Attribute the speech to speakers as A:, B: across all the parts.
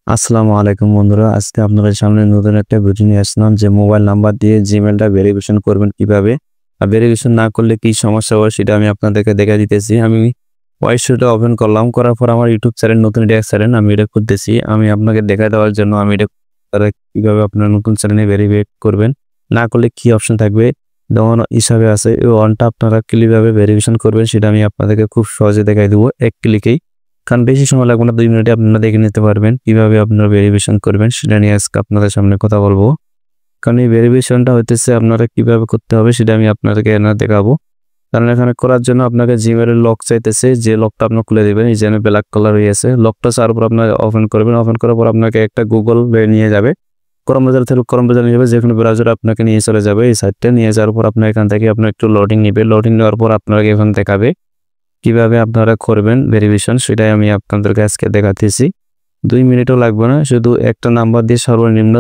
A: আসসালামু আলাইকুম বন্ধুরা। আজকে আপনাদের সামনে নতুন একটা ভিডিও নিয়ে আসলাম যে মোবাইল নাম্বার দিয়ে জিমেইলটা ভেরিফিকেশন করবেন কিভাবে। আর ভেরিফিকেশন না করলে কি সমস্যা হয় সেটা আমি আপনাদেরকে দেখাই দিতেছি। আমি ভয়েস শুটটা ওপেন করলাম, করার পর আমার ইউটিউব চ্যানেল নতুন এটা চ্যানেল আমি এটা খুলতেছি। আমি আপনাকে দেখাই দেওয়ার জন্য আমি এটা কিভাবে আপনার নতুন চ্যানেলে ভেরিফাই করবেন। না করলে কি অপশন থাকবে যেমন হিসাবে আছে এই অনটা আপনারা কিভাবে ভেরিফিকেশন করবেন সেটা আমি আপনাদেরকে খুব সহজে দেখাই দেবো এক ক্লিকেই। কারণ বেশি সময় লাগবে না, 2 মিনিটে আপনারা দেখে নিতে পারবেন কিভাবে আপনারা ভেরিফিকেশন করবেন সেটা নিয়ে আজকে আপনাদের সামনে কথা বলবো। কারণ এই ভেরিফিকেশনটা হইতেছে আপনারা কিভাবে করতে হবে সেটা আমি আপনাদেরকে দেখাবো। কারণ এখানে করার জন্য আপনাকে জিমেইলের লক চাইতেছে, যে লকটা আপনি খুলে দিবেন এই যে ব্ল্যাক কালার হয়ে আছে। লকটা চাওয়ার পর আপনারা ওপেন করবেন, ওপেন করার পর আপনাকে একটা গুগল নিয়ে যাবে, ক্রোম ব্রাউজার থেকে ক্রোম ব্রাউজার নিয়ে যাবে, যে কোনো ব্রাউজার আপনাকে নিয়ে চলে যাবে। এই সাইটটা নিয়ে যাওয়ার পর আপনার এখান থেকে আপনার একটু লোডিং নেবে, লোডিং নেওয়ার পর আপনাকে এখানে দেখাবে কিভাবে আপনারা করবেন ভেরিফিকেশন, সেটাই আমি আপনাদেরকে আজকে দেখাতেছি। 2 মিনিটও লাগবে না, শুধু একটা নাম্বার দিয়ে সর্বনিম্ন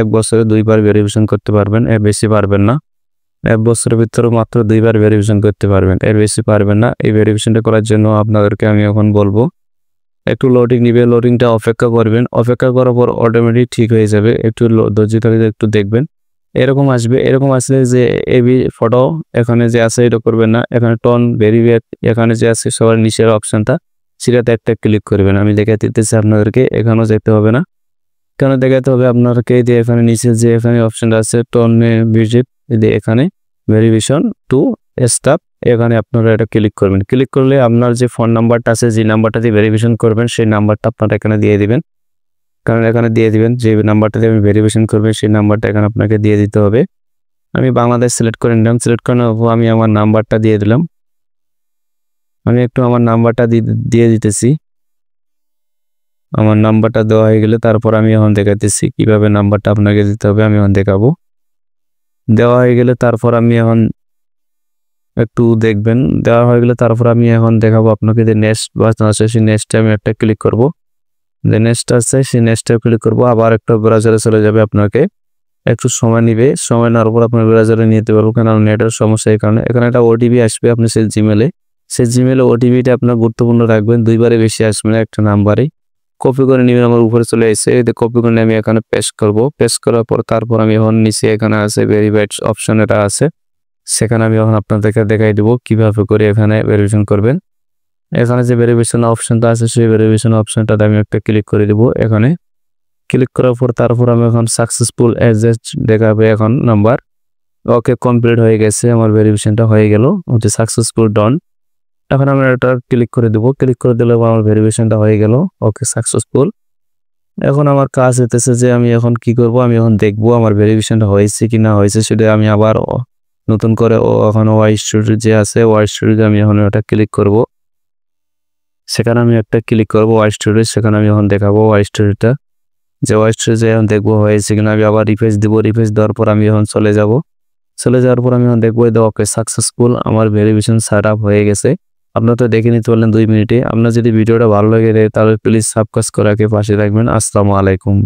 A: এক বছরে 2 বার ভেরিফিকেশন করতে পারবেন, এর বেশি পারবেন না। 1 বছরের ভিতরে মাত্র 2 বার ভেরিফিকেশন করতে পারবেন, এর বেশি পারবেন না। এই ভেরিফিকেশনটা করার জন্য আপনাদেরকে আমি এখন বলবো একটু লোডিং নিবে, লোডিংটা অপেক্ষা করবেন, অপেক্ষা করার পর অটোমেটিক ঠিক হয়ে যাবে। একটু ধৈর্য ধরে একটু দেখবেন, এরকম আসবে। এরকম আসলে যে এবি ফটো এখানে যে আছে এটা করবেন না, এখানে টোন ভেরিফাই এখানে যে আছে সবার নিচের অপশনটা সেটাতে একটা ক্লিক করবেন। আমি দেখাতে দিতেছি আপনাদেরকে, এখানেও যেতে হবে না, কেন দেখাতে হবে আপনাদেরকে। এই যে এখানে নিচে যে এখানে অপশনটা আছে টোন ভিজিট, এই যে এখানে ভেরিফিকেশন টু স্টাফ, এখানে আপনারা এটা ক্লিক করবেন। ক্লিক করলে আপনার যে ফোন নাম্বারটা আছে, যে নাম্বারটা দিয়ে ভেরিফিকেশন করবেন সেই নাম্বারটা আপনারা এখানে দিয়ে দিবেন। কারণ এখানে দিয়ে দিবেন যে নাম্বারটা দিয়ে আমি ভেরিফিকেশন করবেন সেই নাম্বারটা এখানে আপনাকে দিয়ে দিতে হবে। আমি বাংলাদেশ সিলেক্ট করে নিলাম, সিলেক্ট করার পর আমি আমার নাম্বারটা দিয়ে দিলাম। আমি একটু আমার নাম্বারটা দিয়ে দিতেছি। আমার নাম্বারটা দেওয়া হয়ে গেলে তারপর আমি এখন দেখাতেছি কিভাবে নাম্বারটা আপনাকে দিতে হবে, আমি এখন দেখাবো। দেওয়া হয়ে গেলে তারপর আমি এখন একটু দেখবেন, দেওয়া হয়ে গেলে তারপর আমি এখন দেখাবো আপনাকে যে নেক্সট বাটন আছে, সেই নেক্সটে আমি একটা ক্লিক করব। যে নেক্সট আছে সেই নেক্সটে ক্লিক করব, আবার একটা ব্রাউজারে চলে যাবে। আপনাকে একটু সময় নিবে, সময় নেওয়ার পর আপনার ব্রাউজারে নিতে পারবো, কারণ নেটের সমস্যা। এই কারণে এখানে একটা ওটিপি আসবে আপনার সেই জিমেলে ওটিপিটা আপনার গুরুত্বপূর্ণ রাখবেন, 2 বারে বেশি আসবে না, একটা নাম্বারে কপি করে নেবেন। আমার উপরে চলে এসে কপি করে আমি এখানে পেস্ট করব, পেস্ট করার পর তারপর আমি এখন নিচে এখানে আছে ভেরিফাইড অপশন এটা আছে, সেখানে আমি এখন আপনাদেরকে দেখাই দেবো কিভাবে করে এখানে ভেরিফিকেশন করবেন। এখানে যে ভেরিফিকেশন অপশনটা আছে সেই ভেরিফিকেশন অপশনটাতে আমি একটা ক্লিক করে দেবো। এখানে ক্লিক করার পর তারপর আমি এখন সাকসেসফুল অ্যাডজাস্ট দেখাবে এখন নাম্বার। ওকে, কমপ্লিট হয়ে গেছে, আমার ভেরিফিকেশনটা হয়ে গেল, হচ্ছে সাকসেসফুল ডন। এখন আমরা এটা ক্লিক করে দেবো, ক্লিক করে দিলে আমার ভেরিফিকেশনটা হয়ে গেল, ওকে সাকসেসফুল। এখন আমার কাজ হইতেছে যে আমি এখন কি করব, আমি এখন দেখবো আমার ভেরিফিকেশনটা হয়েছে কি না হয়েছে সেটা আমি আবার নতুন করে এখন ওয়াই স্টুডিও যে আছে ওয়াই স্টুডিও আমি এখন এটা ক্লিক করব। সেখানে আমি একটা ক্লিক করব ওয়াই স্টুডিও, সেখানে আমি এখন দেখাবো ওয়াই স্টুডিওটা, যে ওয়াই স্টুডিও এখন দেখবো হয়েছে কিনা। আমি আবার রিফ্রেশ দিব, রিফ্রেশ দেওয়ার পর আমি এখন চলে যাব। চলে যাওয়ার পর আমি এখন দেখবো ওকে সাকসেসফুল, আমার ভেরিফিকেশন সেট আপ হয়ে গেছে। আপনারা তো দেখে নিতে পারলেন 2 মিনিটে। আপনার যদি ভিডিওটা ভালো লাগে তাহলে প্লিজ সাবস্ক্রাইব করে পাশে থাকবেন। আসসালামু আলাইকুম।